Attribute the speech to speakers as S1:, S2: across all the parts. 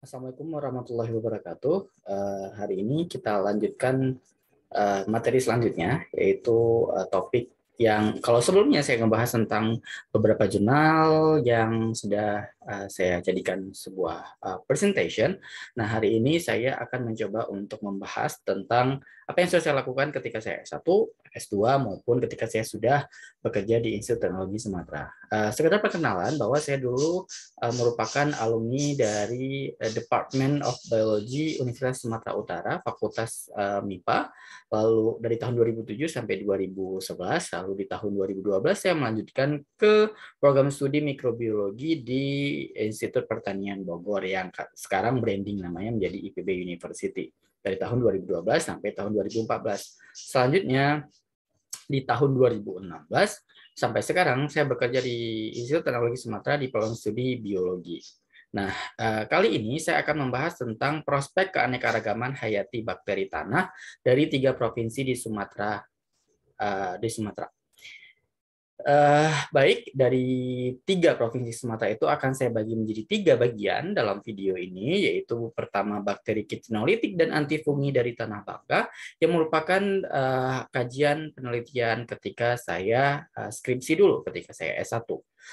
S1: Assalamualaikum warahmatullahi wabarakatuh. Hari ini kita lanjutkan materi selanjutnya, yaitu topik yang kalau sebelumnya saya ngebahas tentang beberapa jurnal yang sudah saya jadikan sebuah presentation. Nah, hari ini saya akan mencoba untuk membahas tentang apa yang sudah saya lakukan ketika saya S1, S2, maupun ketika saya sudah bekerja di Institut Teknologi Sumatera. Sekedar perkenalan bahwa saya dulu merupakan alumni dari Department of Biology Universitas Sumatera Utara, Fakultas MIPA. Lalu dari tahun 2007 sampai 2011, lalu di tahun 2012 saya melanjutkan ke program studi mikrobiologi di Institut Pertanian Bogor yang sekarang branding namanya menjadi IPB University dari tahun 2012 sampai tahun 2014. Selanjutnya di tahun 2016 sampai sekarang saya bekerja di Institut Teknologi Sumatera di program studi biologi. Nah, kali ini saya akan membahas tentang prospek keanekaragaman hayati bakteri tanah dari 3 provinsi di Sumatera. Baik, dari 3 provinsi Sumatera itu akan saya bagi menjadi 3 bagian dalam video ini, yaitu pertama bakteri kitnolitik dan antifungi dari tanah bangka, yang merupakan kajian penelitian ketika saya skripsi dulu, ketika saya S1.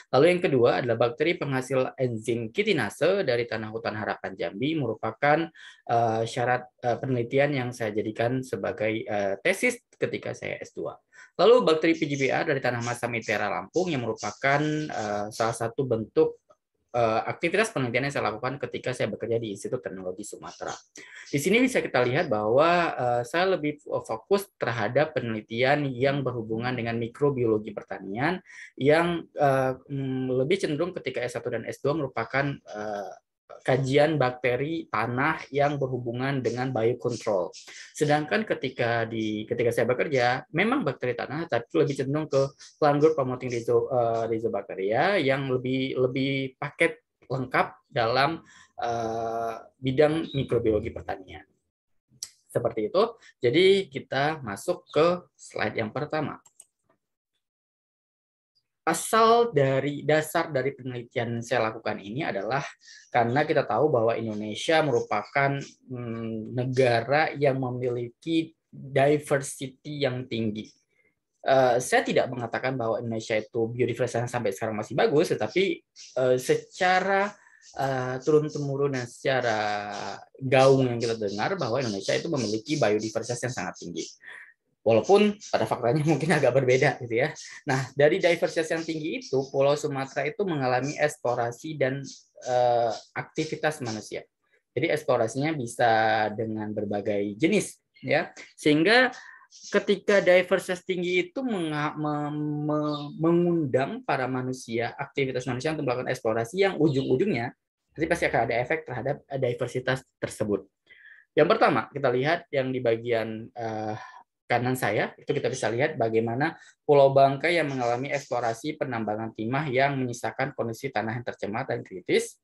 S1: Lalu yang kedua adalah bakteri penghasil enzim kitinase dari tanah hutan harapan Jambi, merupakan syarat penelitian yang saya jadikan sebagai tesis ketika saya S2. Lalu bakteri PGBA dari tanah masam Itera Lampung yang merupakan salah satu bentuk aktivitas penelitian yang saya lakukan ketika saya bekerja di Institut Teknologi Sumatera. Di sini bisa kita lihat bahwa saya lebih fokus terhadap penelitian yang berhubungan dengan mikrobiologi pertanian yang lebih cenderung ketika S1 dan S2 merupakan kajian bakteri tanah yang berhubungan dengan biocontrol. Sedangkan ketika saya bekerja, memang bakteri tanah, tapi lebih cenderung ke plant growth promoting rhizobacteria yang lebih paket lengkap dalam bidang mikrobiologi pertanian. Seperti itu. Jadi kita masuk ke slide yang pertama. Dasar dari penelitian saya lakukan ini adalah karena kita tahu bahwa Indonesia merupakan negara yang memiliki diversity yang tinggi. Saya tidak mengatakan bahwa Indonesia itu biodiversitasnya sampai sekarang masih bagus, tetapi secara turun-temurun dan secara gaung yang kita dengar bahwa Indonesia itu memiliki biodiversitas yang sangat tinggi. Walaupun pada faktanya mungkin agak berbeda gitu ya. Nah, dari diversitas yang tinggi itu, Pulau Sumatera itu mengalami eksplorasi dan aktivitas manusia. Jadi eksplorasinya bisa dengan berbagai jenis ya. Sehingga ketika diversitas tinggi itu mengundang para manusia, aktivitas manusia untuk melakukan eksplorasi yang ujung-ujungnya nanti pasti akan ada efek terhadap diversitas tersebut. Yang pertama, kita lihat yang di bagian kanan saya, itu kita bisa lihat bagaimana Pulau Bangka yang mengalami eksplorasi penambangan timah yang menyisakan kondisi tanah yang tercemar dan kritis.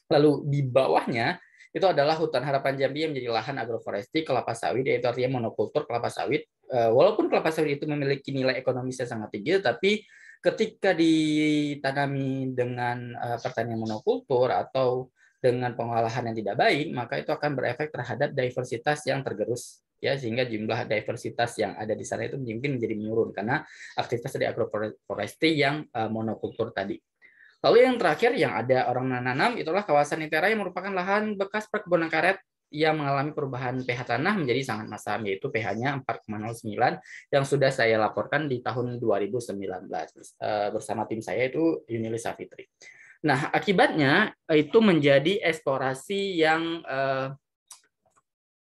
S1: Lalu di bawahnya, itu adalah hutan harapan Jambi yang menjadi lahan agroforestry kelapa sawit, yaitu artinya monokultur kelapa sawit. Walaupun kelapa sawit itu memiliki nilai ekonomis yang sangat tinggi, tapi ketika ditanami dengan pertanian monokultur atau dengan pengolahan yang tidak baik, maka itu akan berefek terhadap diversitas yang tergerus ya, sehingga jumlah diversitas yang ada di sana itu mungkin menjadi menurun karena aktivitas dari agroforestry yang monokultur tadi. Lalu yang terakhir yang ada orang menanam itulah kawasan Itera yang merupakan lahan bekas perkebunan karet yang mengalami perubahan pH tanah menjadi sangat masam, yaitu pH-nya 4,09 yang sudah saya laporkan di tahun 2019 bersama tim saya itu Yunili Safitri. Nah, akibatnya itu menjadi eksplorasi yang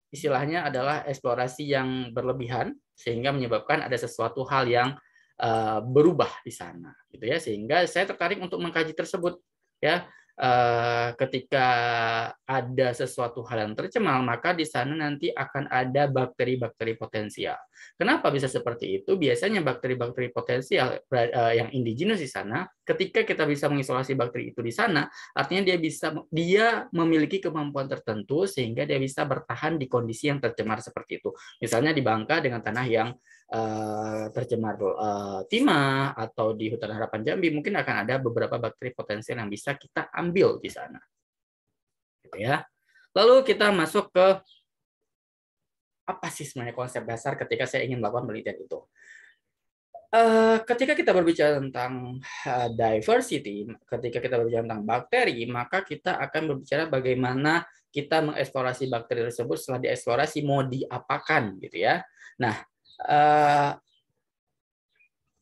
S1: istilahnya adalah eksplorasi yang berlebihan sehingga menyebabkan ada sesuatu hal yang berubah di sana gitu ya, sehingga saya tertarik untuk mengkaji tersebut ya. Ketika ada sesuatu hal yang tercemar, maka di sana nanti akan ada bakteri-bakteri potensial. Kenapa bisa seperti itu? Biasanya bakteri-bakteri potensial yang indigenous di sana, ketika kita bisa mengisolasi bakteri itu di sana, artinya dia memiliki kemampuan tertentu sehingga dia bisa bertahan di kondisi yang tercemar seperti itu. Misalnya di Bangka dengan tanah yang tercemar timah atau di hutan harapan Jambi, mungkin akan ada beberapa bakteri potensial yang bisa kita ambil di sana. gitu ya. Lalu kita masuk ke apa sih sebenarnya konsep dasar ketika saya ingin melakukan penelitian itu. Ketika kita berbicara tentang diversity, ketika kita berbicara tentang bakteri, maka kita akan berbicara bagaimana kita mengeksplorasi bakteri tersebut setelah dieksplorasi mau diapakan gitu ya. Nah,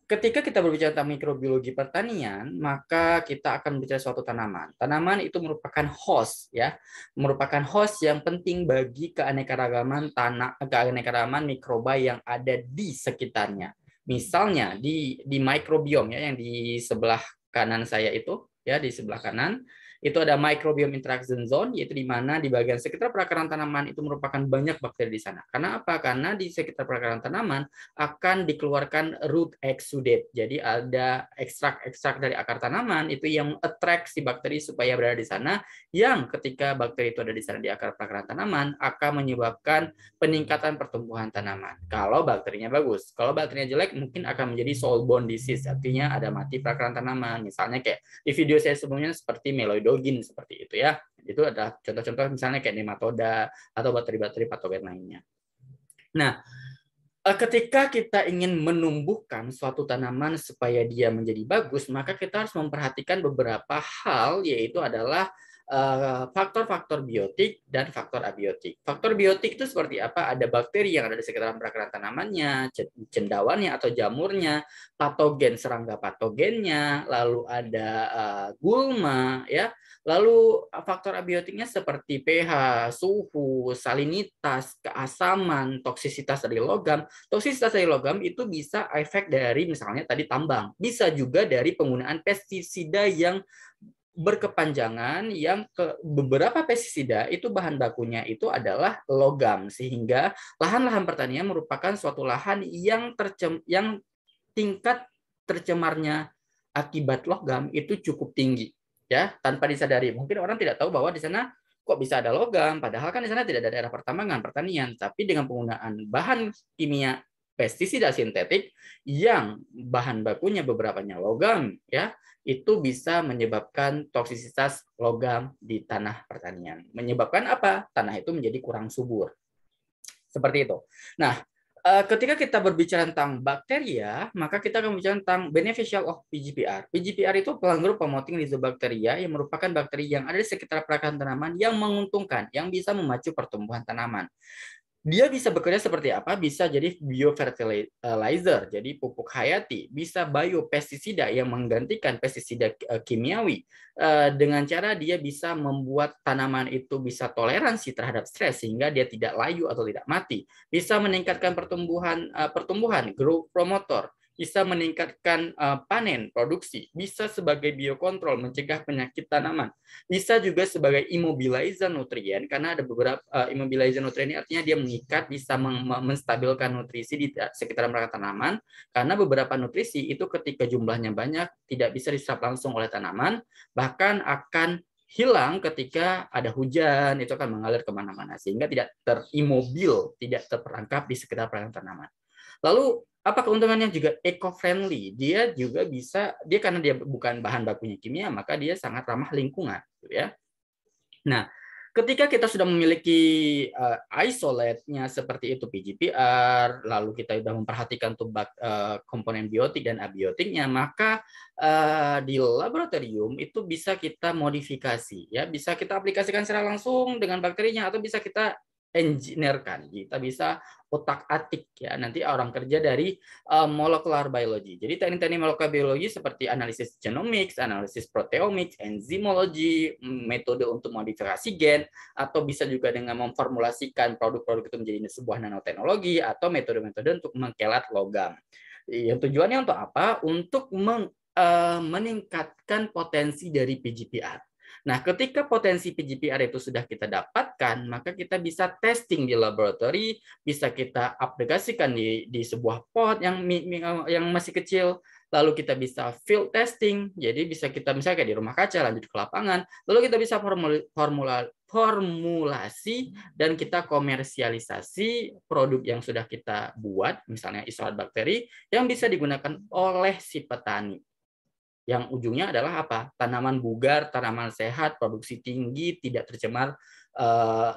S1: ketika kita berbicara tentang mikrobiologi pertanian, maka kita akan bicara suatu tanaman. Tanaman itu merupakan host ya, merupakan host yang penting bagi keanekaragaman tanah, keanekaragaman mikroba yang ada di sekitarnya. Misalnya di microbiome ya yang di sebelah kanan saya itu ya, di sebelah kanan itu ada microbiome interaction zone, yaitu di mana di bagian sekitar perakaran tanaman itu merupakan banyak bakteri di sana. Karena apa? Karena di sekitar perakaran tanaman akan dikeluarkan root exudate. Jadi ada ekstrak-ekstrak dari akar tanaman itu yang attract si bakteri supaya berada di sana, yang ketika bakteri itu ada di sana di akar perakaran tanaman akan menyebabkan peningkatan pertumbuhan tanaman. Kalau bakterinya bagus. Kalau bakterinya jelek mungkin akan menjadi soil borne disease, artinya ada mati perakaran tanaman. Misalnya kayak di video saya sebelumnya seperti meloidogin seperti itu ya. Itu ada contoh-contoh misalnya kayak nematoda atau bakteri-bakteri patogen lainnya. Nah, ketika kita ingin menumbuhkan suatu tanaman supaya dia menjadi bagus, maka kita harus memperhatikan beberapa hal, yaitu adalah faktor-faktor biotik dan faktor abiotik. Faktor biotik itu seperti apa? Ada bakteri yang ada di sekitar perakaran tanamannya, cendawannya atau jamurnya, patogen serangga patogennya, lalu ada gulma, ya. Lalu faktor abiotiknya seperti pH, suhu, salinitas, keasaman, toksisitas dari logam. Toksisitas dari logam itu bisa efek dari misalnya tadi tambang, bisa juga dari penggunaan pestisida yang berkepanjangan, yang beberapa pestisida itu bahan bakunya itu adalah logam, sehingga lahan-lahan pertanian merupakan suatu lahan yang tingkat tercemarnya akibat logam itu cukup tinggi ya, tanpa disadari. Mungkin orang tidak tahu bahwa di sana kok bisa ada logam, padahal kan di sana tidak ada daerah pertambangan pertanian, tapi dengan penggunaan bahan kimia pestisida sintetik yang bahan bakunya beberapanya logam ya, itu bisa menyebabkan toksisitas logam di tanah pertanian. Menyebabkan apa? Tanah itu menjadi kurang subur. Seperti itu. Nah, ketika kita berbicara tentang bakteria, maka kita akan berbicara tentang beneficial of PGPR. PGPR itu Group Promoting Rhizobacteria, yang merupakan bakteri yang ada di sekitar perakaran tanaman yang menguntungkan, yang bisa memacu pertumbuhan tanaman. Dia bisa bekerja seperti apa? Bisa jadi biofertilizer, jadi pupuk hayati, bisa biopestisida yang menggantikan pestisida kimiawi. Dengan cara dia bisa membuat tanaman itu bisa toleransi terhadap stres sehingga dia tidak layu atau tidak mati. Bisa meningkatkan pertumbuhan, growth promotor, bisa meningkatkan panen, produksi, bisa sebagai biokontrol, mencegah penyakit tanaman, bisa juga sebagai immobilizer nutrien, karena ada beberapa immobilizer nutrien ini artinya dia mengikat, bisa menstabilkan nutrisi di sekitar perakaran tanaman, karena beberapa nutrisi itu ketika jumlahnya banyak tidak bisa diserap langsung oleh tanaman, bahkan akan hilang ketika ada hujan, itu akan mengalir kemana-mana sehingga tidak terimobil, tidak terperangkap di sekitar perakaran tanaman. Lalu apa keuntungannya? Juga eco-friendly. Dia juga bisa, dia karena dia bukan bahan bakunya kimia, maka dia sangat ramah lingkungan, gitu ya. Nah, ketika kita sudah memiliki isolate-nya seperti itu PGPR, lalu kita sudah memperhatikan tuh komponen biotik dan abiotiknya, maka di laboratorium itu bisa kita modifikasi, ya, bisa kita aplikasikan secara langsung dengan bakterinya atau bisa kita engineer-kan, kita bisa otak-atik ya. Nanti orang kerja dari molecular biology. Jadi teknik-teknik molecular biologi seperti analisis genomics, analisis proteomics, enzimologi, metode untuk modifikasi gen, atau bisa juga dengan memformulasikan produk-produk itu menjadi sebuah nanoteknologi, atau metode-metode untuk mengkelat logam. Yang tujuannya untuk apa? Untuk meningkatkan potensi dari PGPR. Nah, ketika potensi PGPR itu sudah kita dapatkan, maka kita bisa testing di laboratori, bisa kita aplikasikan di sebuah pot yang masih kecil, lalu kita bisa field testing, jadi bisa kita misalnya kayak di rumah kaca, lanjut ke lapangan, lalu kita bisa formulasi dan kita komersialisasi produk yang sudah kita buat, misalnya isolat bakteri, yang bisa digunakan oleh si petani. yang ujungnya adalah apa? Tanaman bugar, tanaman sehat, produksi tinggi, tidak tercemar,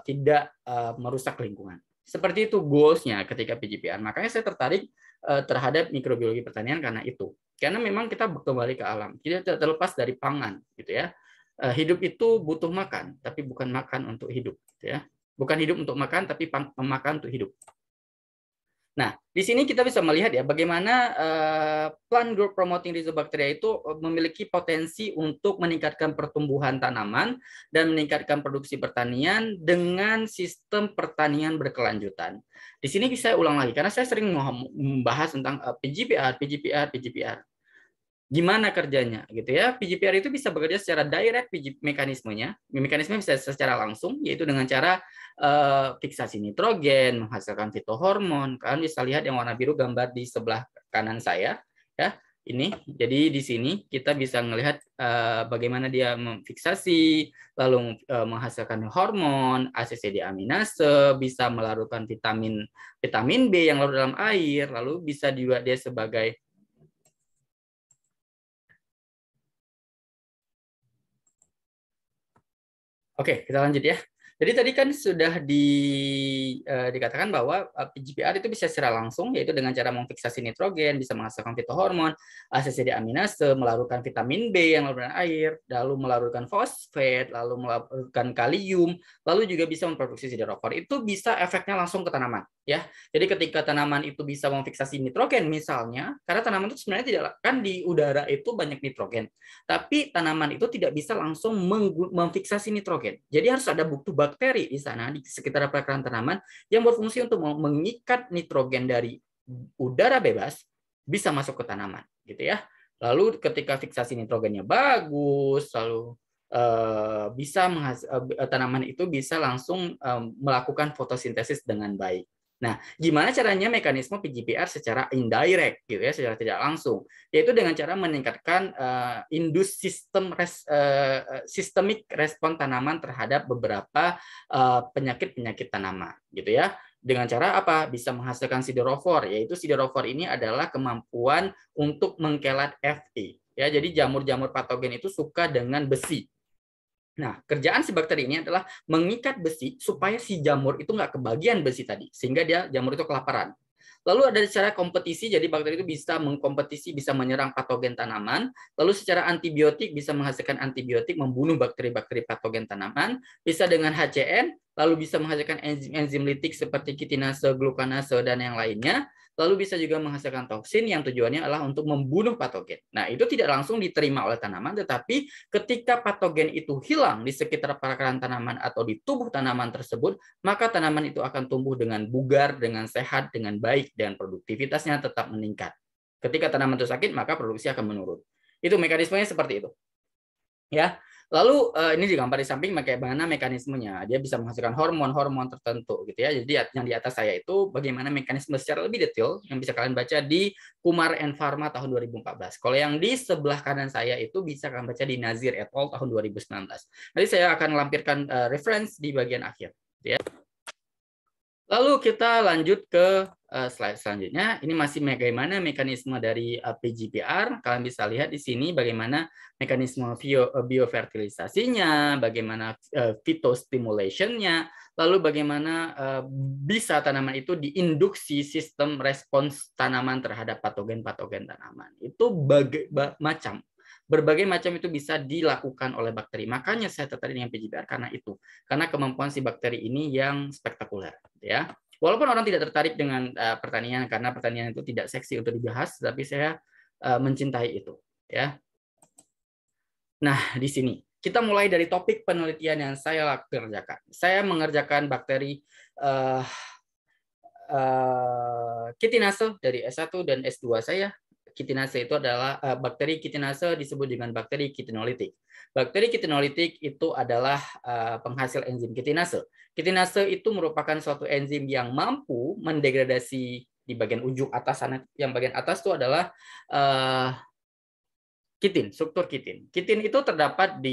S1: tidak merusak lingkungan. Seperti itu goals-nya ketika PGPR. Makanya saya tertarik terhadap mikrobiologi pertanian karena itu. Karena memang kita kembali ke alam, tidak terlepas dari pangan, gitu ya. Hidup itu butuh makan, tapi bukan makan untuk hidup, gitu ya. Bukan hidup untuk makan, tapi makan untuk hidup. Nah, di sini kita bisa melihat ya bagaimana plant growth promoting rhizobacteria itu memiliki potensi untuk meningkatkan pertumbuhan tanaman dan meningkatkan produksi pertanian dengan sistem pertanian berkelanjutan. Di sini saya ulang lagi karena saya sering membahas tentang PGPR. Gimana kerjanya gitu ya. PGPR itu bisa bekerja secara direct, mekanismenya bisa secara langsung, yaitu dengan cara fiksasi nitrogen, menghasilkan fitohormon. Kalian bisa lihat yang warna biru gambar di sebelah kanan saya ya. Ini jadi di sini kita bisa melihat bagaimana dia memfiksasi, lalu menghasilkan hormon, ACC deaminase, bisa melarutkan vitamin B yang larut dalam air, lalu bisa juga dia sebagai Oke, kita lanjut ya. Jadi tadi kan sudah dikatakan bahwa PGPR itu bisa secara langsung, yaitu dengan cara memfiksasi nitrogen, bisa menghasilkan fitohormon, ACC deaminase, melarutkan vitamin B yang larut dalam air, lalu melarutkan fosfat, lalu melarutkan kalium, lalu juga bisa memproduksi siderofor. Itu bisa efeknya langsung ke tanaman, ya. Jadi ketika tanaman itu bisa memfiksasi nitrogen misalnya, karena tanaman itu sebenarnya tidak kan di udara itu banyak nitrogen, tapi tanaman itu tidak bisa langsung memfiksasi nitrogen. Jadi harus ada bakteri di sana di sekitar perakaran tanaman yang berfungsi untuk mengikat nitrogen dari udara bebas bisa masuk ke tanaman, gitu ya. Lalu ketika fiksasi nitrogennya bagus, lalu bisa tanaman itu bisa langsung melakukan fotosintesis dengan baik. Nah, gimana caranya mekanisme PGPR secara indirect, gitu ya, secara tidak langsung, yaitu dengan cara meningkatkan induce systemic respon tanaman terhadap beberapa penyakit-penyakit tanaman, gitu ya. Dengan cara apa? Bisa menghasilkan siderofor, yaitu siderofor ini adalah kemampuan untuk mengkelat Fe. Ya, jadi jamur-jamur patogen itu suka dengan besi. Nah, kerjaan si bakteri ini adalah mengikat besi supaya si jamur itu nggak kebagian besi tadi, sehingga jamur itu kelaparan. Lalu ada cara kompetisi, jadi bakteri itu bisa mengkompetisi, bisa menyerang patogen tanaman. Lalu secara antibiotik bisa menghasilkan antibiotik membunuh bakteri-bakteri patogen tanaman. Bisa dengan HCN, lalu bisa menghasilkan enzim-enzim litik seperti kitinase, glukanase, dan yang lainnya. Lalu bisa juga menghasilkan toksin yang tujuannya adalah untuk membunuh patogen. Nah, itu tidak langsung diterima oleh tanaman, tetapi ketika patogen itu hilang di sekitar perakaran tanaman atau di tubuh tanaman tersebut, maka tanaman itu akan tumbuh dengan bugar, dengan sehat, dengan baik, dan produktivitasnya tetap meningkat. Ketika tanaman itu sakit, maka produksi akan menurun. Itu mekanismenya seperti itu. Ya. Lalu ini digambar di samping bagaimana mekanismenya. Dia bisa menghasilkan hormon-hormon tertentu gitu ya. Jadi yang di atas saya itu bagaimana mekanisme secara lebih detail yang bisa kalian baca di Kumar and Pharma tahun 2014. Kalau yang di sebelah kanan saya itu bisa kalian baca di Nazir et al tahun 2019. Nanti saya akan lampirkan reference di bagian akhir ya. Lalu kita lanjut ke slide selanjutnya. Ini masih bagaimana mekanisme dari PGPR. Kalian bisa lihat di sini bagaimana mekanisme biofertilisasinya, bagaimana phytostimulation-nya, lalu bagaimana bisa tanaman itu diinduksi sistem respons tanaman terhadap patogen-patogen tanaman. Itu berbagai macam itu bisa dilakukan oleh bakteri. Makanya saya tertarik dengan PGPR karena itu. Karena kemampuan si bakteri ini yang spektakuler. Ya. Walaupun orang tidak tertarik dengan pertanian karena pertanian itu tidak seksi untuk dibahas, tapi saya mencintai itu. Ya. Nah, di sini kita mulai dari topik penelitian yang saya kerjakan. Saya mengerjakan bakteri kitinase dari S1 dan S2 saya. Kitinase itu adalah bakteri kitinase disebut dengan bakteri kitinolitik. Bakteri kitinolitik itu adalah penghasil enzim kitinase. Kitinase itu merupakan suatu enzim yang mampu mendegradasi di bagian ujung atas sana. Yang bagian atas itu adalah kitin, struktur kitin. Kitin itu terdapat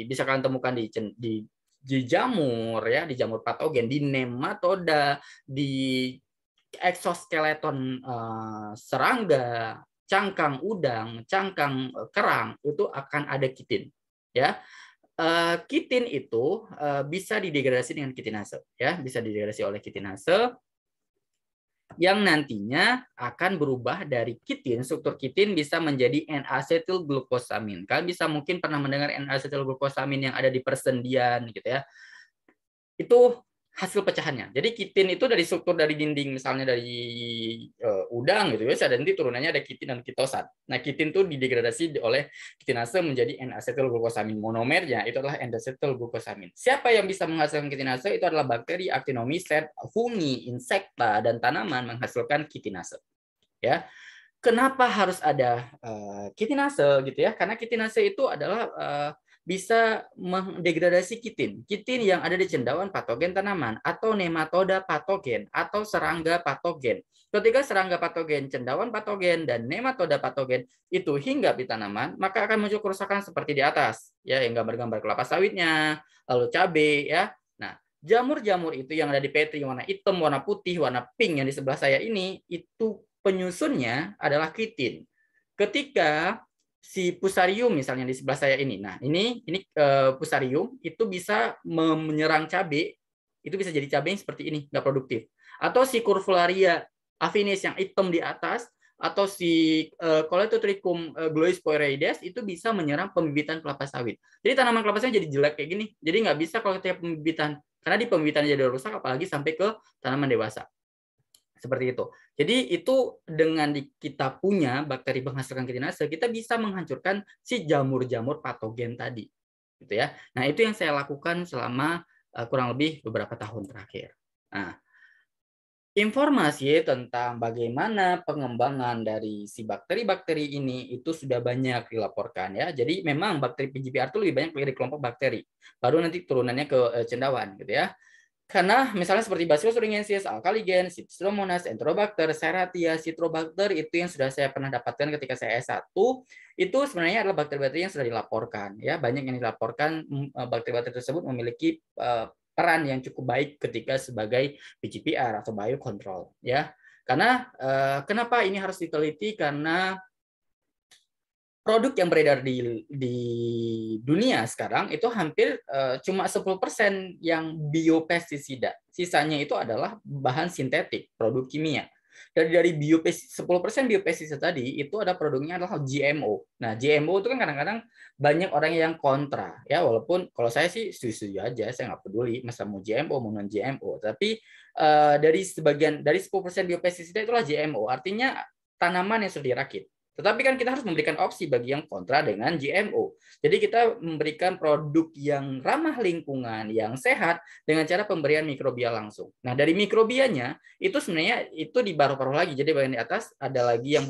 S1: bisa kalian temukan di jamur ya, di jamur patogen, di nematoda, di eksoskeleton serangga, cangkang udang, cangkang kerang itu akan ada kitin. Ya, kitin itu bisa didegradasi dengan kitinase, ya, bisa didegradasi oleh kitinase yang nantinya akan berubah dari kitin, struktur kitin bisa menjadi N-asetilglukosamin. Kalian bisa mungkin pernah mendengar N-asetilglukosamin yang ada di persendian gitu ya. Itu hasil pecahannya. Jadi kitin itu dari struktur dari dinding, misalnya dari udang gitu ya, dan nanti turunannya ada kitin dan kitosan. Nah, kitin itu didegradasi oleh kitinase menjadi N-asetilglukosamin. Monomernya itu adalah N-asetilglukosamin. Siapa yang bisa menghasilkan kitinase? Itu adalah bakteri, actinomyces, fungi, insekta, dan tanaman menghasilkan kitinase. Ya, kenapa harus ada kitinase gitu ya? Karena kitinase itu adalah bisa mendegradasi kitin. Kitin yang ada di cendawan patogen tanaman atau nematoda patogen atau serangga patogen. Ketika serangga patogen, cendawan patogen, dan nematoda patogen itu hinggap di tanaman, maka akan muncul kerusakan seperti di atas, ya, yang gambar-gambar kelapa sawitnya, lalu cabai, ya. Nah, jamur-jamur itu yang ada di petri warna hitam, warna putih, warna pink yang di sebelah saya ini, itu penyusunnya adalah kitin. Ketika si Fusarium misalnya di sebelah saya ini. Nah, ini Fusarium itu bisa menyerang cabai, itu bisa jadi cabai yang seperti ini, nggak produktif. Atau si Curvularia affinis yang hitam di atas, atau si Coledotrichum gloeosporioides itu bisa menyerang pembibitan kelapa sawit. Jadi tanaman kelapa sawit jadi jelek kayak gini. Jadi nggak bisa kalau tiap pembibitan, karena di pembibitan jadi rusak, apalagi sampai ke tanaman dewasa. Seperti itu. Jadi itu dengan kita punya bakteri penghasilkan kitinase, kita bisa menghancurkan si jamur-jamur patogen tadi, gitu ya. Nah, itu yang saya lakukan selama kurang lebih beberapa tahun terakhir. Nah, informasi tentang bagaimana pengembangan dari si bakteri-bakteri ini itu sudah banyak dilaporkan ya. Jadi memang bakteri PGPR itu lebih banyak dari kelompok bakteri. Baru nanti turunannya ke cendawan, gitu ya. Karena misalnya seperti Bacillus thuringiensis, Alkaligen, Pseudomonas, Enterobacter, Serratia, Citrobacter itu yang sudah saya pernah dapatkan ketika saya S1, itu sebenarnya adalah bakteri-bakteri yang sudah dilaporkan. Ya, banyak yang dilaporkan bakteri-bakteri tersebut memiliki peran yang cukup baik ketika sebagai PGPR atau biocontrol. Ya, karena kenapa ini harus diteliti? Karena produk yang beredar di dunia sekarang itu hampir cuma 10% yang biopestisida. Sisanya itu adalah bahan sintetik, produk kimia. Dari 10% biopestisida tadi itu ada produknya adalah GMO. Nah, GMO itu kan kadang-kadang banyak orang yang kontra ya, walaupun kalau saya sih setuju aja, saya nggak peduli masa mau GMO mau non GMO. Tapi dari 10% biopestisida itulah GMO, artinya tanaman yang sudah dirakit. Tetapi kan kita harus memberikan opsi bagi yang kontra dengan GMO. Jadi kita memberikan produk yang ramah lingkungan, yang sehat dengan cara pemberian mikrobia langsung. Nah, dari mikrobianya itu sebenarnya itu di paruh-paruh lagi. Jadi bagian di atas ada lagi yang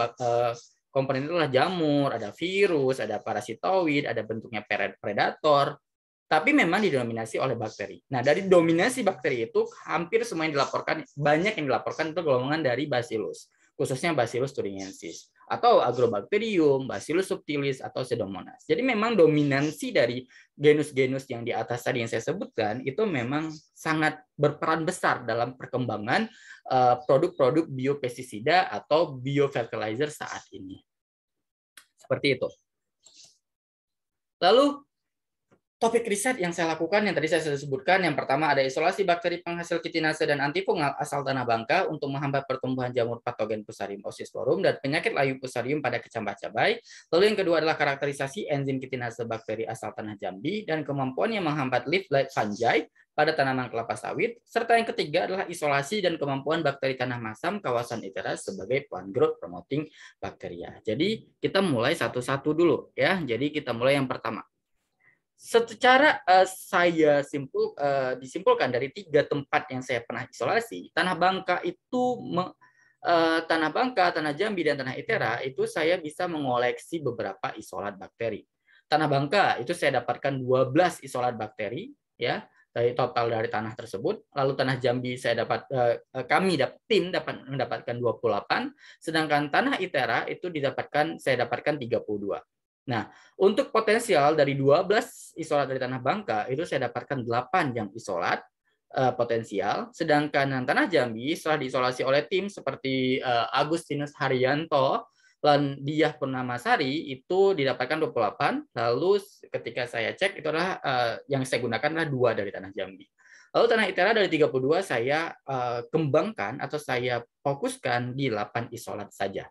S1: komponen itu adalah jamur, ada virus, ada parasitoid, ada bentuknya predator. Tapi memang didominasi oleh bakteri. Nah, dari dominasi bakteri itu hampir semua yang dilaporkan, banyak yang dilaporkan itu golongan dari Bacillus, khususnya Bacillus thuringiensis atau Agrobacterium, Bacillus subtilis atau Pseudomonas. Jadi memang dominansi dari genus-genus yang di atas tadi yang saya sebutkan itu memang sangat berperan besar dalam perkembangan produk-produk biopestisida atau biofertilizer saat ini. Seperti itu. Lalu topik riset yang saya lakukan yang tadi saya sudah sebutkan, yang pertama ada isolasi bakteri penghasil kitinase dan antifungal asal tanah bangka untuk menghambat pertumbuhan jamur patogen Fusarium oxysporum dan penyakit layu Fusarium pada kecambah cabai. Lalu yang kedua adalah karakterisasi enzim kitinase bakteri asal tanah Jambi dan kemampuannya menghambat leaf blight fungi pada tanaman kelapa sawit. Serta yang ketiga adalah isolasi dan kemampuan bakteri tanah masam kawasan ITERA sebagai plant growth promoting bakteria. Jadi kita mulai satu-satu dulu ya. Jadi kita mulai yang pertama. Secara saya disimpulkan dari 3 tempat yang saya pernah isolasi, Tanah Bangka itu Tanah Bangka, Tanah Jambi, dan Tanah ITERA itu saya bisa mengoleksi beberapa isolat bakteri. Tanah Bangka itu saya dapatkan 12 isolat bakteri ya dari total dari tanah tersebut. Lalu Tanah Jambi tim dapat mendapatkan 28, sedangkan Tanah ITERA itu saya dapatkan 32. Nah, untuk potensial dari 12 isolat dari Tanah Bangka, itu saya dapatkan 8 yang isolat potensial, sedangkan yang Tanah Jambi setelah diisolasi oleh tim seperti Agustinus Haryanto, Landiah Purnamasari itu didapatkan 28, lalu ketika saya cek itu adalah yang saya gunakan adalah 2 dari tanah Jambi. Lalu tanah ITERA dari 32 saya kembangkan atau saya fokuskan di 8 isolat saja.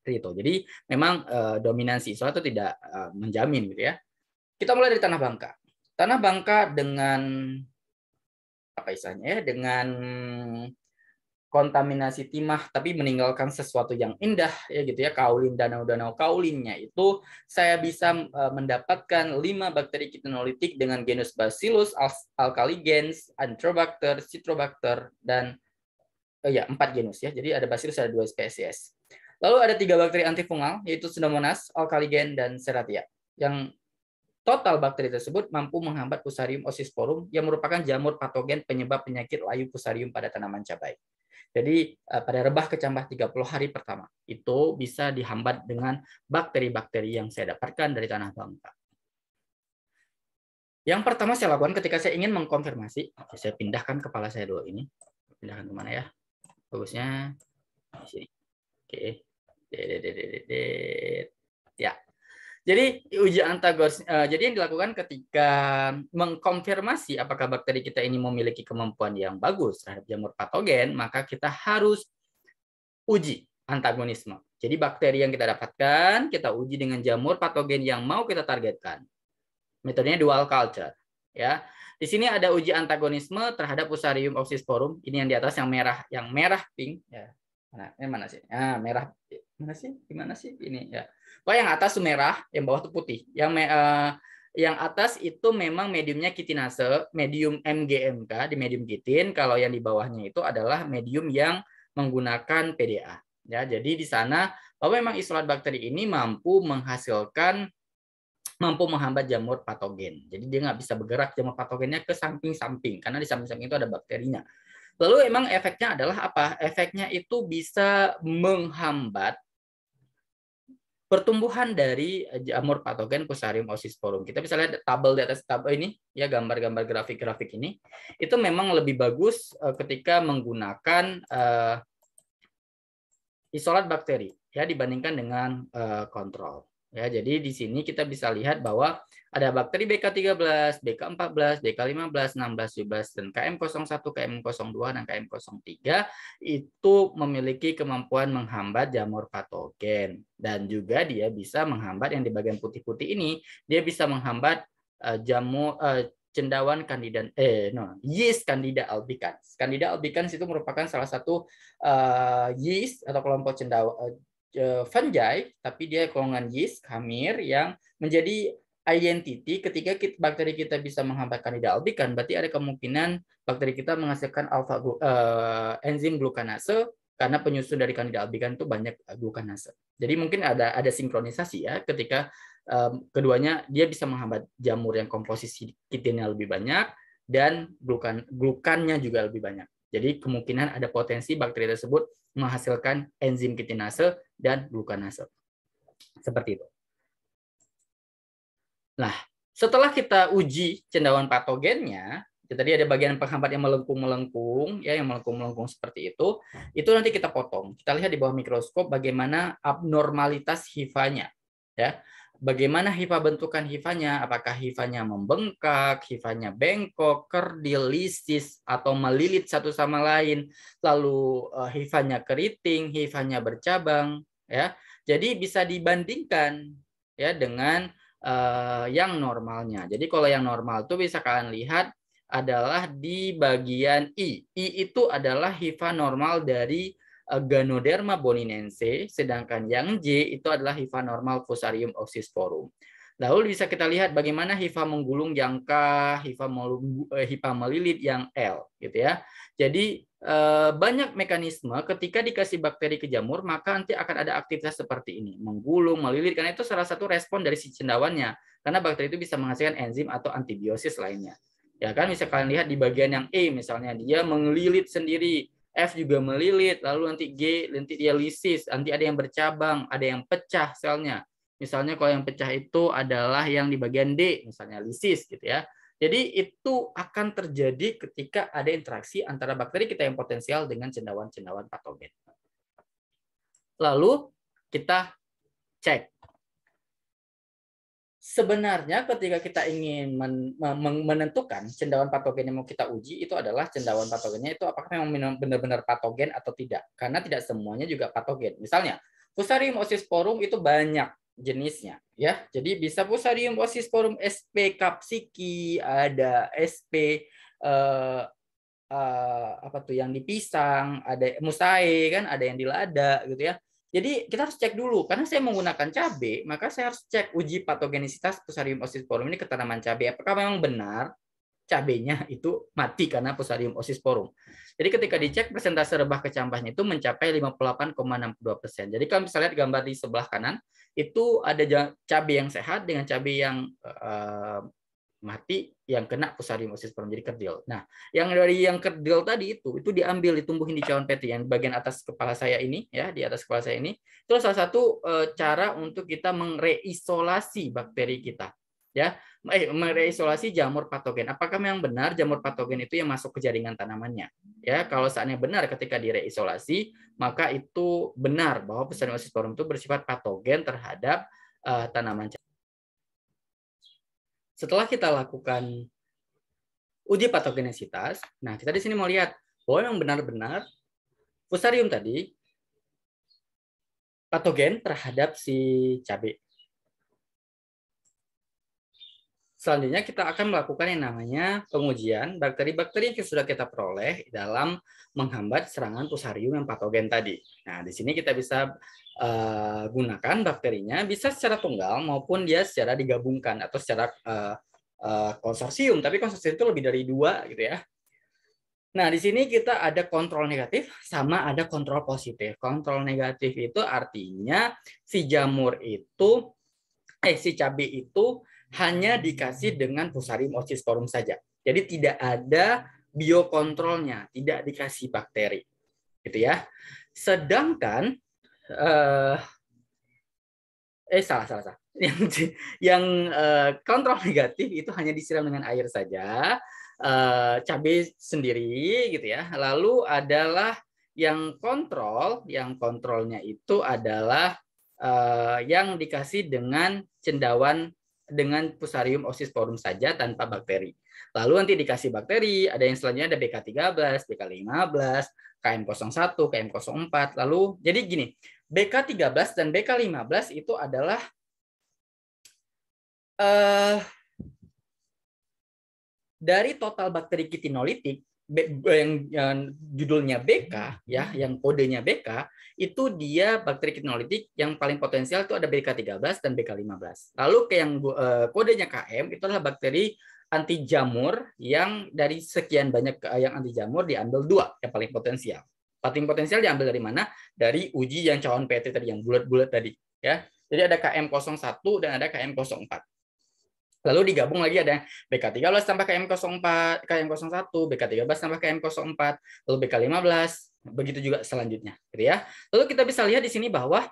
S1: Itu. Jadi memang dominansi isolat itu tidak menjamin gitu ya. Kita mulai dari Tanah Bangka. Tanah Bangka dengan apa istilahnya ya, dengan kontaminasi timah tapi meninggalkan sesuatu yang indah ya gitu ya, kaulin, danau-danau kaulinnya itu saya bisa mendapatkan 5 bakteri kitinolitik dengan genus Bacillus alkaligens, Enterobacter, Citrobacter, dan 4 genus ya. Jadi ada Bacillus, ada 2 spesies. Lalu ada 3 bakteri antifungal yaitu Pseudomonas, Alkaligen, dan Serratia. Yang total bakteri tersebut mampu menghambat Fusarium oxysporum yang merupakan jamur patogen penyebab penyakit layu fusarium pada tanaman cabai. Jadi pada rebah kecambah 30 hari pertama itu bisa dihambat dengan bakteri-bakteri yang saya dapatkan dari Tanah Bangka. Yang pertama saya lakukan ketika saya ingin mengkonfirmasi, saya pindahkan kepala saya dulu ini. Pindahkan kemana ya? Bagusnya di sini. Oke. Ya. Jadi uji antagonis. Jadi yang dilakukan ketika mengkonfirmasi apakah bakteri kita ini memiliki kemampuan yang bagus terhadap jamur patogen, maka kita harus uji antagonisme. Jadi bakteri yang kita dapatkan, kita uji dengan jamur patogen yang mau kita targetkan. Metodenya dual culture. Ya. Di sini ada uji antagonisme terhadap Fusarium oxysporum. Ini yang di atas yang merah pink. Ya. Mana sih? Ah, merah. Mana sih? Gimana sih? Ini ya. Yang atas itu merah, yang bawah itu putih. Yang atas itu memang mediumnya kitinase, medium MGMK di medium kitin. Kalau yang di bawahnya itu adalah medium yang menggunakan PDA. Ya, jadi di sana bahwa memang isolat bakteri ini mampu menghambat jamur patogen. Jadi dia nggak bisa bergerak jamur patogennya ke samping-samping karena di samping-samping itu ada bakterinya. Lalu emang efeknya adalah apa? Efeknya itu bisa menghambat pertumbuhan dari jamur patogen Fusarium oxysporum. Kita bisa lihat tabel di atas tabel ini, ya gambar-gambar grafik-grafik ini. Itu memang lebih bagus ketika menggunakan isolat bakteri ya dibandingkan dengan kontrol. Ya, jadi di sini kita bisa lihat bahwa ada bakteri BK13, BK14, BK15, 16, 17, dan KM01, KM02, dan KM03 itu memiliki kemampuan menghambat jamur patogen. Dan juga dia bisa menghambat yang di bagian putih-putih ini, dia bisa menghambat cendawan yeast Candida albicans. Candida albicans itu merupakan salah satu yeast atau kelompok cendawan fungi, tapi dia golongan yeast khamir yang menjadi identity ketika bakteri kita bisa menghambat Candida albicans, berarti ada kemungkinan bakteri kita menghasilkan enzim glukanase karena penyusun dari Candida albicans itu banyak glukanase. Jadi mungkin ada sinkronisasi ya ketika keduanya dia bisa menghambat jamur yang komposisi kitinnya lebih banyak dan glukannya juga lebih banyak. Jadi kemungkinan ada potensi bakteri tersebut menghasilkan enzim kitinase dan glukanase. Seperti itu. Nah, setelah kita uji cendawan patogennya, tadi ada bagian penghambat yang melengkung-melengkung, ya, yang melengkung-melengkung seperti itu nanti kita potong. Kita lihat di bawah mikroskop bagaimana abnormalitas hifanya, ya. Bagaimana hifa bentukan hifanya, apakah hifanya membengkak, hifanya bengkok, kerdil, lisis, atau melilit satu sama lain, lalu hifanya keriting, hifanya bercabang, ya. Jadi bisa dibandingkan ya dengan yang normalnya. Jadi kalau yang normal itu bisa kalian lihat adalah di bagian I. I itu adalah hifa normal dari Ganoderma boninense, sedangkan yang J itu adalah hifa normal Fusarium oxysporum. Lalu bisa kita lihat bagaimana hifa menggulung yang K, hifa melilit yang L, gitu ya. Jadi banyak mekanisme ketika dikasih bakteri ke jamur, maka nanti akan ada aktivitas seperti ini, menggulung, melilit, karena itu salah satu respon dari si cendawannya, karena bakteri itu bisa menghasilkan enzim atau antibiosis lainnya. Ya kan, bisa kalian lihat di bagian yang E misalnya, dia melilit sendiri, F juga melilit, lalu nanti G, nanti dia lisis, nanti ada yang bercabang, ada yang pecah selnya. Misalnya kalau yang pecah itu adalah yang di bagian D, misalnya lisis gitu ya. Jadi itu akan terjadi ketika ada interaksi antara bakteri kita yang potensial dengan cendawan-cendawan patogen. Lalu kita cek. Sebenarnya ketika kita ingin menentukan cendawan patogen yang mau kita uji, itu adalah cendawan patogennya itu apakah memang benar-benar patogen atau tidak. Karena tidak semuanya juga patogen. Misalnya, Fusarium oxysporum itu banyak jenisnya, ya. Jadi bisa Fusarium oxysporum SP capsicii, ada SP apa tuh yang di pisang, ada musae kan, ada yang di lada gitu ya. Jadi kita harus cek dulu, karena saya menggunakan cabai, maka saya harus cek uji patogenisitas Fusarium oxysporum ini ke tanaman cabai. Apakah memang benar cabainya itu mati karena Fusarium oxysporum? Jadi ketika dicek persentase rebah kecambahnya itu mencapai 58,62%. Jadi kalau misalnya lihat gambar di sebelah kanan, itu ada cabai yang sehat dengan cabai yang mati yang kena Fusarium oxysporum jadi kerdil. Nah, yang dari yang kerdil tadi itu diambil ditumbuhin di cawan peti yang bagian atas kepala saya ini ya, di atas kepala saya ini. Itu salah satu cara untuk kita mereisolasi bakteri kita. Ya, mereisolasi jamur patogen. Apakah memang benar jamur patogen itu yang masuk ke jaringan tanamannya? Ya, kalau seandainya benar ketika direisolasi, maka itu benar bahwa Fusarium oxysporum itu bersifat patogen terhadap tanaman. Setelah kita lakukan uji patogenisitas, nah kita di sini mau lihat bahwa yang benar-benar Fusarium tadi patogen terhadap si cabai. Selanjutnya kita akan melakukan yang namanya pengujian bakteri-bakteri yang sudah kita peroleh dalam menghambat serangan Fusarium yang patogen tadi. Nah, di sini kita bisa gunakan bakterinya bisa secara tunggal maupun dia secara digabungkan atau secara konsorsium. Tapi konsorsium itu lebih dari 2 gitu ya. Nah, di sini kita ada kontrol negatif sama ada kontrol positif. Kontrol negatif itu artinya si jamur itu si cabai itu hanya dikasih dengan Fusarium oxysporum saja. Jadi tidak ada biokontrolnya, tidak dikasih bakteri. Gitu ya. Sedangkan salah. Yang kontrol negatif itu hanya disiram dengan air saja, cabai sendiri gitu ya. Lalu adalah yang kontrolnya itu adalah yang dikasih dengan cendawan dengan Fusarium oxysporum saja tanpa bakteri. Lalu nanti dikasih bakteri, ada yang selanjutnya ada BK13, BK15, KM01, KM04. Lalu jadi gini, BK13 dan BK15 itu adalah dari total bakteri kitinolitik yang judulnya BK ya, yang kodenya BK, itu dia bakteri kitinolitik yang paling potensial itu ada BK13 dan BK15. Lalu ke yang kodenya KM itu adalah bakteri anti jamur yang dari sekian banyak yang anti jamur diambil 2 yang paling potensial. Paling potensial diambil dari mana? Dari uji yang cawan PT tadi yang bulat-bulat tadi ya. Jadi ada KM01 dan ada KM04. Lalu digabung lagi ada BK13 tambah KM04, KM01, BK13 tambah KM04, lalu BK15, begitu juga selanjutnya, gitu ya. Lalu kita bisa lihat di sini bahwa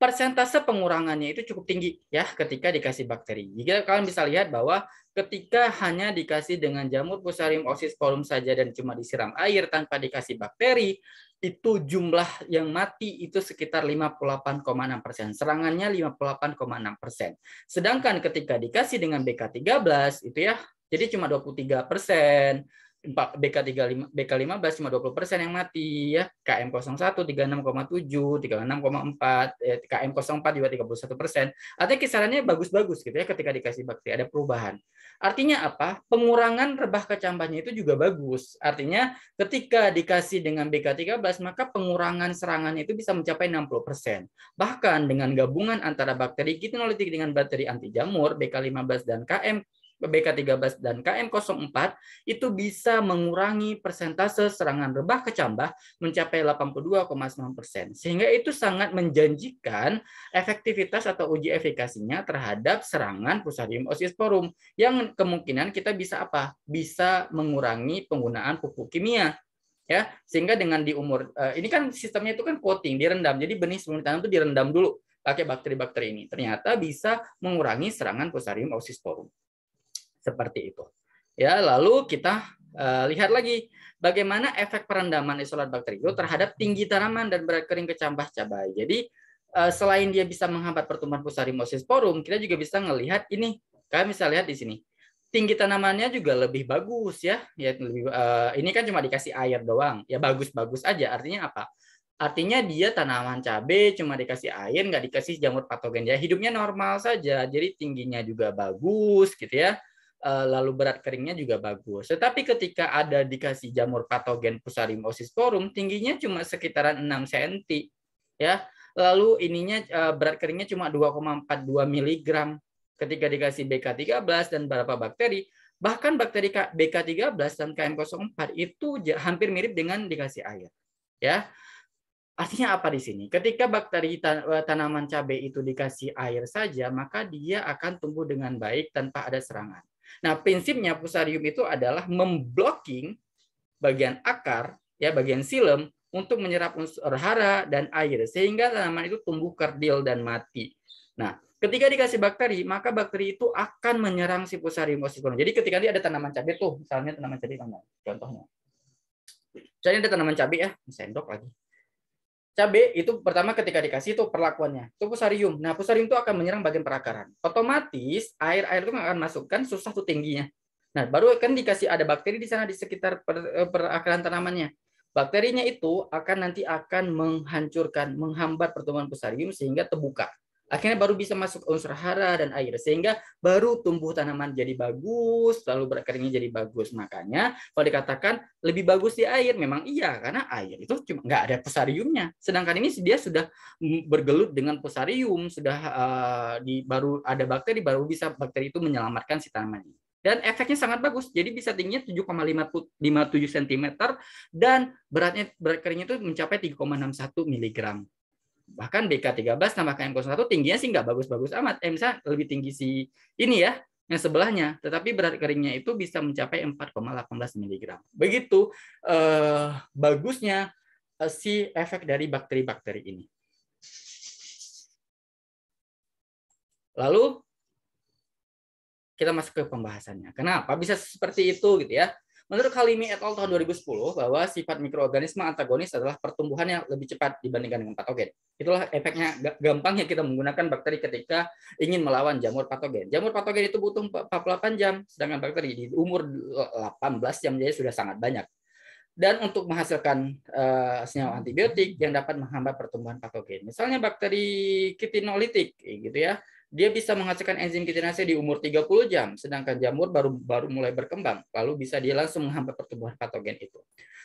S1: persentase pengurangannya itu cukup tinggi ya ketika dikasih bakteri. Jika kalian bisa lihat bahwa ketika hanya dikasih dengan jamur Fusarium oxysporum saja dan cuma disiram air tanpa dikasih bakteri, itu jumlah yang mati itu sekitar 58,6%. Serangannya 58,6%. Sedangkan ketika dikasih dengan BK13 itu ya, jadi cuma 23%. BK15 cuma 20% yang mati ya. KM01 36,7, 36,4, KM04 juga 31%. Artinya kisarannya bagus-bagus gitu ya ketika dikasih bakteri, ada perubahan. Artinya apa? Pengurangan rebah kecambahnya itu juga bagus. Artinya ketika dikasih dengan BK13 maka pengurangan serangannya itu bisa mencapai 60%. Bahkan dengan gabungan antara bakteri kitinolitik dengan bakteri anti jamur BK15 dan BK13 dan KM04 itu bisa mengurangi persentase serangan rebah kecambah mencapai 82,9%. Sehingga itu sangat menjanjikan efektivitas atau uji efikasinya terhadap serangan Fusarium oxysporum yang kemungkinan kita bisa apa? Bisa mengurangi penggunaan pupuk kimia. Ya, sehingga dengan di umur ini kan sistemnya itu kan coating, direndam. Jadi benih sebelum ditanam itu direndam dulu pakai bakteri-bakteri ini. Ternyata bisa mengurangi serangan Fusarium oxysporum. Seperti itu. Ya, lalu kita Lihat lagi bagaimana efek perendaman isolat bakteri itu terhadap tinggi tanaman dan berat kering kecambah cabai. Jadi selain dia bisa menghambat pertumbuhan Fusarium oxysporum, kita juga bisa melihat ini. Kalian bisa lihat di sini. Tinggi tanamannya juga lebih bagus ya. Ini kan cuma dikasih air doang. Ya bagus-bagus aja. Artinya apa? Artinya dia tanaman cabai cuma dikasih air, nggak dikasih jamur patogen. Ya hidupnya normal saja. Jadi tingginya juga bagus gitu ya. Lalu berat keringnya juga bagus. Tetapi ketika ada dikasih jamur patogen Fusarium oxysporum, tingginya cuma sekitaran 6 cm. Ya. Lalu ininya berat keringnya cuma 2,42 mg. Ketika dikasih BK13 dan beberapa bakteri, bahkan bakteri BK13 dan KM04 itu hampir mirip dengan dikasih air. Ya. Artinya apa di sini? Ketika bakteri tanaman cabai itu dikasih air saja, maka dia akan tumbuh dengan baik tanpa ada serangan. Nah, prinsipnya Fusarium itu adalah memblocking bagian akar, ya bagian xilem untuk menyerap unsur hara dan air sehingga tanaman itu tumbuh kerdil dan mati. Nah, ketika dikasih bakteri, maka bakteri itu akan menyerang si Fusarium oxysporum. Jadi ketika dia ada tanaman cabai tuh, misalnya tanaman cabai mana? Contohnya. Misalnya ada tanaman cabai ya, sendok lagi. Cabai itu pertama ketika dikasih itu perlakuannya itu Fusarium. Nah, Fusarium itu akan menyerang bagian perakaran. Otomatis air itu akan masukkan susah tuh tingginya. Nah, baru kan dikasih ada bakteri di sana di sekitar perakaran tanamannya. Bakterinya itu akan menghancurkan, menghambat pertumbuhan Fusarium sehingga terbuka. Akhirnya baru bisa masuk unsur hara dan air sehingga baru tumbuh tanaman jadi bagus, lalu berat keringnya jadi bagus. Makanya kalau dikatakan lebih bagus di air, memang iya karena air itu cuma nggak ada Fusariumnya. Sedangkan ini dia sudah bergelut dengan Fusarium, sudah baru ada bakteri, baru bisa bakteri itu menyelamatkan si tanaman ini. Dan efeknya sangat bagus, jadi bisa tingginya 7,57 cm dan berat keringnya itu mencapai 3,61 mg. Bahkan BK13 tambah KM01 tingginya sih nggak bagus-bagus amat. Misalnya lebih tinggi si ini ya, yang sebelahnya. Tetapi berat keringnya itu bisa mencapai 4,18 mg. Begitu bagusnya si efek dari bakteri-bakteri ini. Lalu kita masuk ke pembahasannya. Kenapa bisa seperti itu gitu ya? Menurut Halimi et al. Tahun 2010 bahwa sifat mikroorganisme antagonis adalah pertumbuhan yang lebih cepat dibandingkan dengan patogen. Itulah efeknya gampangnya kita menggunakan bakteri ketika ingin melawan jamur patogen. Jamur patogen itu butuh 48 jam, sedangkan bakteri di umur 18 jam jadi sudah sangat banyak. Dan untuk menghasilkan senyawa antibiotik yang dapat menghambat pertumbuhan patogen. Misalnya bakteri kitinolitik gitu ya. Dia bisa menghasilkan enzim kitinase di umur 30 jam, sedangkan jamur baru mulai berkembang, lalu bisa dia langsung menghambat pertumbuhan patogen itu.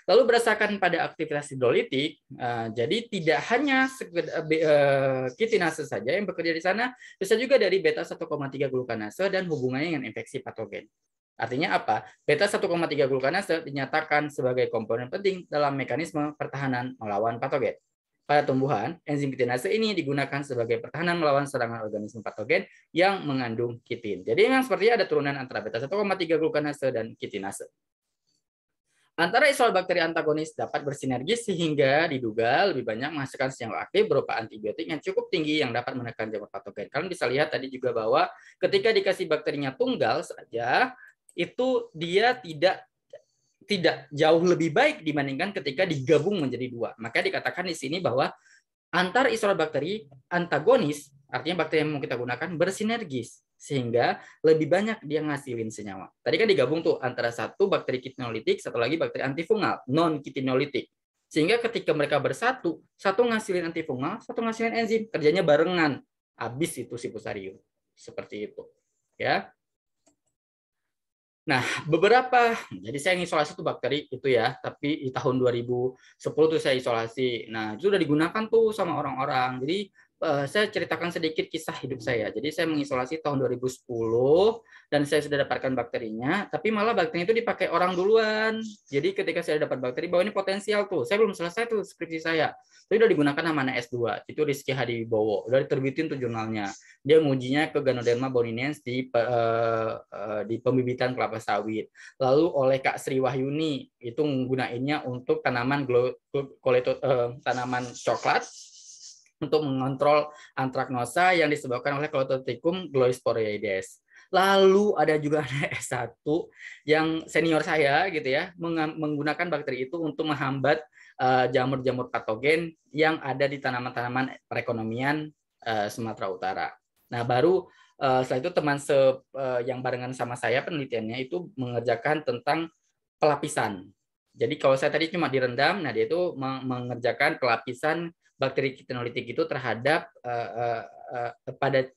S1: Lalu berdasarkan pada aktivitas hidrolitik, jadi tidak hanya kitinase saja yang bekerja di sana, bisa juga dari beta 1,3 glukanase dan hubungannya dengan infeksi patogen. Artinya apa? Beta 1,3 glukanase dinyatakan sebagai komponen penting dalam mekanisme pertahanan melawan patogen. Pada tumbuhan, enzim kitinase ini digunakan sebagai pertahanan melawan serangan organisme patogen yang mengandung kitin. Jadi memang sepertinya ada turunan antara beta 1,3 glukanase dan kitinase. Antara isolat bakteri antagonis dapat bersinergi sehingga diduga lebih banyak menghasilkan senyawa aktif berupa antibiotik yang cukup tinggi yang dapat menekan jamur patogen. Kalian bisa lihat tadi juga bahwa ketika dikasih bakterinya tunggal saja, itu dia tidak jauh lebih baik dibandingkan ketika digabung menjadi dua. Maka dikatakan di sini bahwa antar isolat bakteri antagonis, artinya bakteri yang mau kita gunakan bersinergis sehingga lebih banyak dia ngasilin senyawa. Tadi kan digabung tuh antara satu bakteri kitinolitik, satu lagi bakteri antifungal non kitinolitik. Sehingga ketika mereka bersatu, satu ngasilin antifungal, satu ngasilin enzim, kerjanya barengan. Habis itu si Fusarium. Seperti itu. Ya. Nah, jadi saya isolasi tuh bakteri itu ya, tapi di tahun 2010 tuh saya isolasi. Nah, itu udah digunakan tuh sama orang-orang. Jadi saya ceritakan sedikit kisah hidup saya. Jadi saya mengisolasi tahun 2010 dan saya sudah dapatkan bakterinya, tapi malah bakterinya itu dipakai orang duluan. Jadi ketika saya dapat bakteri bahwa ini potensial tuh, saya belum selesai tuh skripsi saya. Itu udah digunakan namanya S2. Itu Rizky Hadiwibowo, udah diterbitin tuh jurnalnya. Dia ngujinya ke Ganoderma boninians di pembibitan kelapa sawit. Lalu oleh Kak Sri Wahyuni itu menggunakannya untuk tanaman tanaman coklat untuk mengontrol antraknosa yang disebabkan oleh Clototrichum gloesporioides. Lalu ada juga anak S1 yang senior saya gitu ya, menggunakan bakteri itu untuk menghambat jamur-jamur patogen yang ada di tanaman-tanaman perekonomian Sumatera Utara. Nah, baru setelah itu teman yang barengan sama saya penelitiannya itu mengerjakan tentang pelapisan. Jadi kalau saya tadi cuma direndam, nah dia itu mengerjakan pelapisan bakteri kitinolitik itu terhadap pada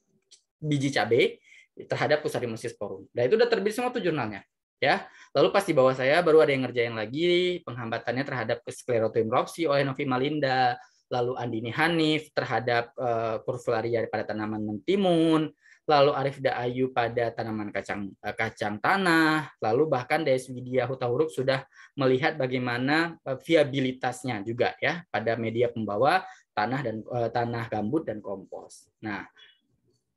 S1: biji cabai terhadap Fusarium sporum. Nah itu udah terbit semua tuh jurnalnya. Ya, lalu pas di bawah saya baru ada yang ngerjain lagi penghambatannya terhadap Sclerotium rhopsi oleh Novi Malinda, lalu Andini Hanif terhadap Curvularia pada tanaman mentimun, lalu Arifda Ayu pada tanaman kacang tanah, lalu bahkan Deswidia Hutahuruk sudah melihat bagaimana viabilitasnya juga ya pada media pembawa tanah gambut dan kompos. Nah,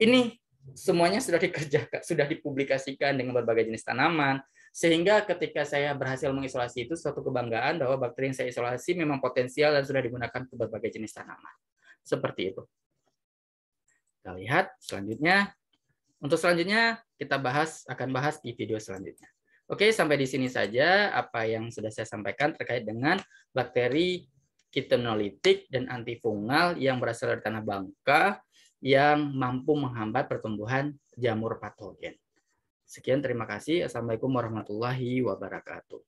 S1: ini semuanya sudah dikerjakan, sudah dipublikasikan dengan berbagai jenis tanaman, sehingga ketika saya berhasil mengisolasi itu suatu kebanggaan bahwa bakteri yang saya isolasi memang potensial dan sudah digunakan ke berbagai jenis tanaman. Seperti itu. Kita lihat selanjutnya. Untuk selanjutnya kita akan bahas di video selanjutnya. Oke, sampai di sini saja apa yang sudah saya sampaikan terkait dengan bakteri kitinolitik dan antifungal yang berasal dari tanah bangka yang mampu menghambat pertumbuhan jamur patogen. Sekian, terima kasih. Assalamualaikum warahmatullahi wabarakatuh.